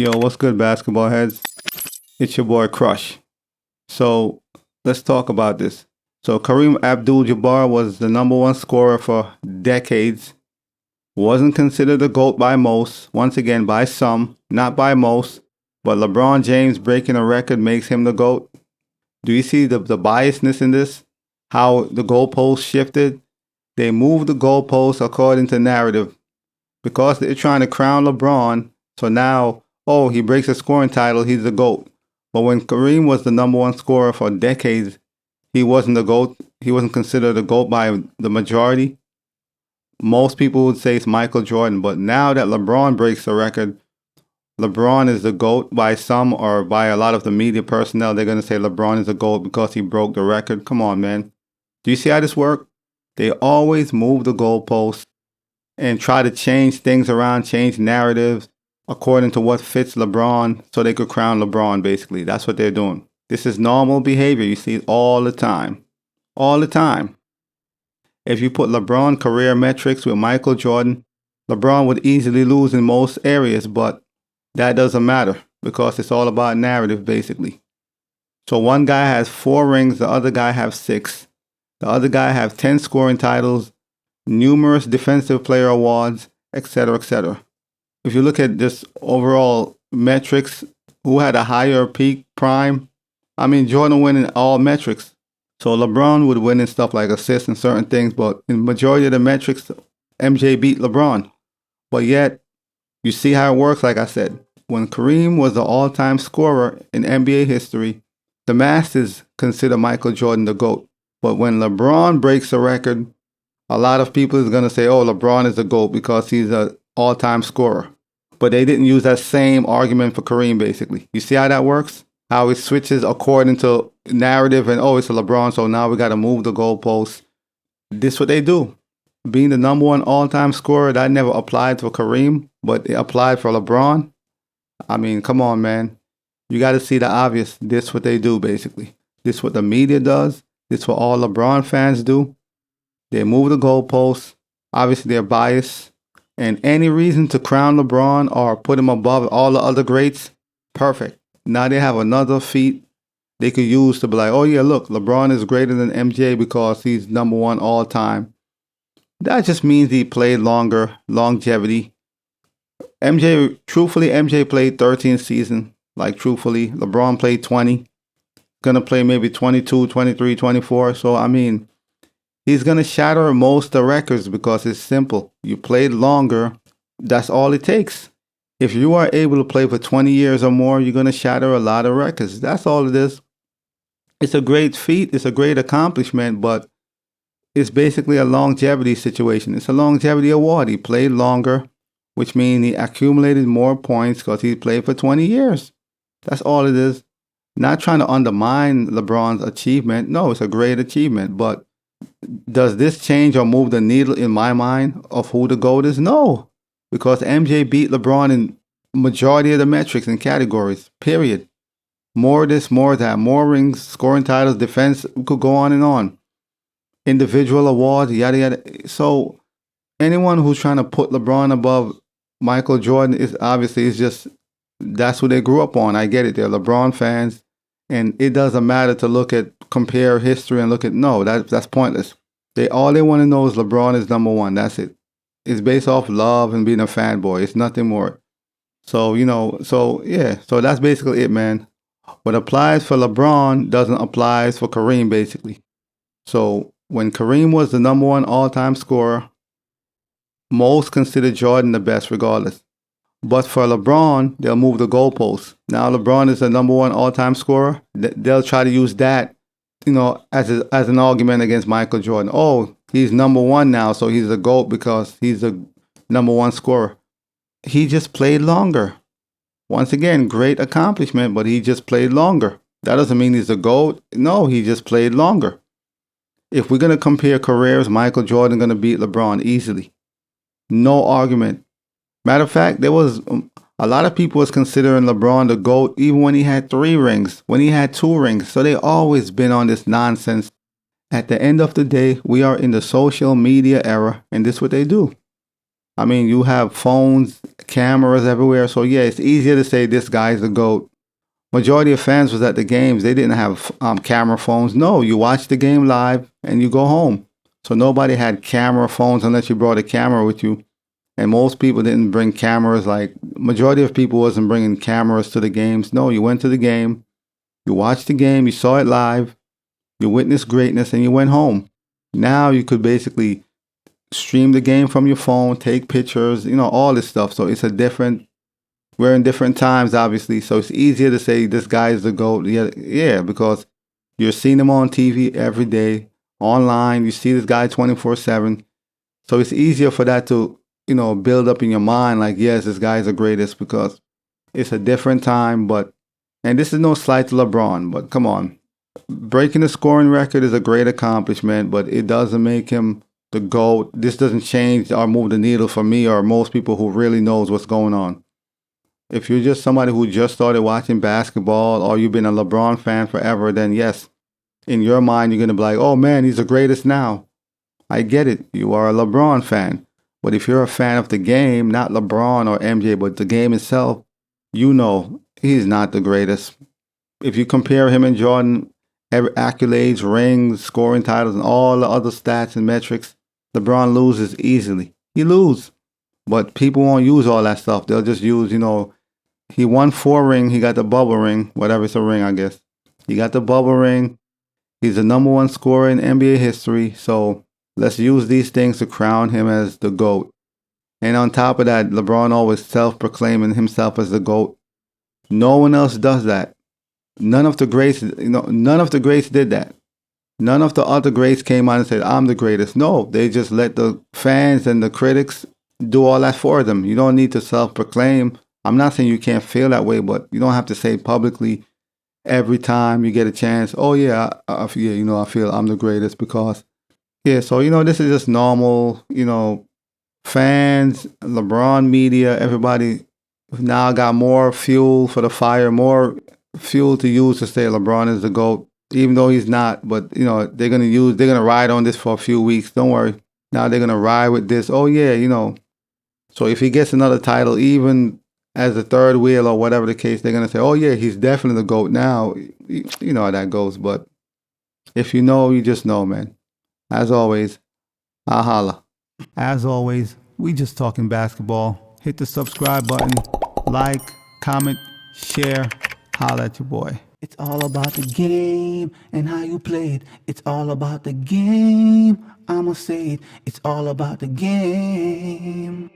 Yo, what's good, basketball heads? It's your boy Crush. So let's talk about this. So Kareem Abdul-Jabbar was the number one scorer for decades. Wasn't considered a GOAT by most. Once again, by some, not by most. But LeBron James breaking a record makes him the GOAT. Do you see the biasness in this? How the goalposts shifted? They moved the goalposts according to narrative because they're trying to crown LeBron. So now, oh, he breaks a scoring title, he's the GOAT. But when Kareem was the number one scorer for decades, he wasn't the GOAT. He wasn't considered a GOAT by the majority. Most people would say it's Michael Jordan. But now that LeBron breaks the record, LeBron is the GOAT by some or by a lot of the media personnel. They're going to say LeBron is the GOAT because he broke the record. Come on, man. Do you see how this works? They always move the goalposts and try to change things around, change narratives according to what fits LeBron so they could crown LeBron, basically. That's what they're doing. This is normal behavior. You see it all the time. All the time. If you put LeBron career metrics with Michael Jordan, LeBron would easily lose in most areas, but that doesn't matter because it's all about narrative, basically. So one guy has 4 rings, the other guy has 6. The other guy has 10 scoring titles, numerous defensive player awards, etc., etc. If you look at this overall metrics, who had a higher peak prime? I mean, Jordan win in all metrics. So LeBron would win in stuff like assists and certain things, but in majority of the metrics, MJ beat LeBron. But yet, you see how it works, like I said. When Kareem was the all-time scorer in NBA history, the masses consider Michael Jordan the GOAT. But when LeBron breaks a record, a lot of people is going to say, oh, LeBron is the GOAT because he's an all-time scorer. But they didn't use that same argument for Kareem, basically. You see how that works? How it switches according to narrative and, oh, it's a LeBron, so now we got to move the goalposts. This is what they do. Being the number one all-time scorer, that never applied for Kareem, but it applied for LeBron. I mean, come on, man. You got to see the obvious. This is what they do, basically. This is what the media does. This is what all LeBron fans do. They move the goalposts. Obviously, they're biased. And any reason to crown LeBron or put him above all the other greats, perfect. Now they have another feat they could use to be like, oh yeah, look, LeBron is greater than MJ because he's number one all time. That just means he played longer, longevity. MJ played 13 seasons. Like, truthfully, LeBron played 20. Gonna play maybe 22, 23, 24. So, I mean, he's gonna shatter most of the records because it's simple. You played longer. That's all it takes. If you are able to play for 20 years or more, you're gonna shatter a lot of records. That's all it is. It's a great feat. It's a great accomplishment, but it's basically a longevity situation. It's a longevity award. He played longer, which means he accumulated more points because he played for 20 years. That's all it is. Not trying to undermine LeBron's achievement. No, it's a great achievement. But does this change or move the needle in my mind of who the GOAT is? No, because MJ beat LeBron in majority of the metrics and categories, period. More this, more that, more rings, scoring titles, defense, we could go on and on. Individual awards, yada, yada. So anyone who's trying to put LeBron above Michael Jordan is obviously, it's just, that's what they grew up on. I get it. They're LeBron fans. And it doesn't matter to compare history and look at, no, that's pointless. All they want to know is LeBron is number one. That's it. It's based off love and being a fanboy. It's nothing more. So, so that's basically it, man. What applies for LeBron doesn't apply for Kareem, basically. So when Kareem was the number one all-time scorer, most consider Jordan the best regardless. But for LeBron, they'll move the goalposts. Now LeBron is the number one all-time scorer. They'll try to use that, as an argument against Michael Jordan. Oh, he's number one now, so he's the GOAT because he's the number one scorer. He just played longer. Once again, great accomplishment, but he just played longer. That doesn't mean he's the GOAT. No, he just played longer. If we're going to compare careers, Michael Jordan going to beat LeBron easily. No argument. Matter of fact, there was a lot of people was considering LeBron the GOAT even when he had 3 rings, when he had 2 rings. So they always been on this nonsense. At the end of the day, we are in the social media era, and this is what they do. I mean, you have phones, cameras everywhere. So yeah, it's easier to say this guy's the GOAT. Majority of fans was at the games. They didn't have camera phones. No, you watch the game live and you go home. So nobody had camera phones unless you brought a camera with you. And most people didn't bring cameras. Like majority of people wasn't bringing cameras to the games. No, you went to the game, you watched the game, you saw it live, you witnessed greatness, and you went home. Now you could basically stream the game from your phone, take pictures, all this stuff. So it's a different. We're in different times, obviously. So it's easier to say this guy is the GOAT. Yeah, because you're seeing him on TV every day, online. You see this guy 24/7. So it's easier for that to, build up in your mind like, yes, this guy is the greatest because it's a different time. And this is no slight to LeBron, but come on. Breaking the scoring record is a great accomplishment, but it doesn't make him the GOAT. This doesn't change or move the needle for me or most people who really knows what's going on. If you're just somebody who just started watching basketball or you've been a LeBron fan forever, then yes, in your mind, you're going to be like, oh man, he's the greatest now. I get it. You are a LeBron fan. But if you're a fan of the game, not LeBron or MJ, but the game itself, you know he's not the greatest. If you compare him and Jordan, every accolades, rings, scoring titles, and all the other stats and metrics, LeBron loses easily. He loses. But people won't use all that stuff. They'll just use, he won 4 rings. He got the bubble ring, whatever it's a ring, I guess. He got the bubble ring. He's the number 1 scorer in NBA history. So let's use these things to crown him as the GOAT. And on top of that, LeBron always self-proclaiming himself as the GOAT. No one else does that. None of the greats, none of the greats did that. None of the other greats came out and said, I'm the greatest. No, they just let the fans and the critics do all that for them. You don't need to self-proclaim. I'm not saying you can't feel that way, but you don't have to say publicly every time you get a chance, oh yeah, I feel I'm the greatest because, yeah, so, this is just normal, fans, LeBron media, everybody now got more fuel for the fire, more fuel to use to say LeBron is the GOAT, even though he's not, but, they're going to ride on this for a few weeks. Don't worry. Now they're going to ride with this. Oh yeah, So if he gets another title, even as a third wheel or whatever the case, they're going to say, oh yeah, he's definitely the GOAT now. You know how that goes. But if you know, you just know, man. As always, I holla. As always, we just talking basketball. Hit the subscribe button, like, comment, share, holla at your boy. It's all about the game and how you play it. It's all about the game. I'ma say it. It's all about the game.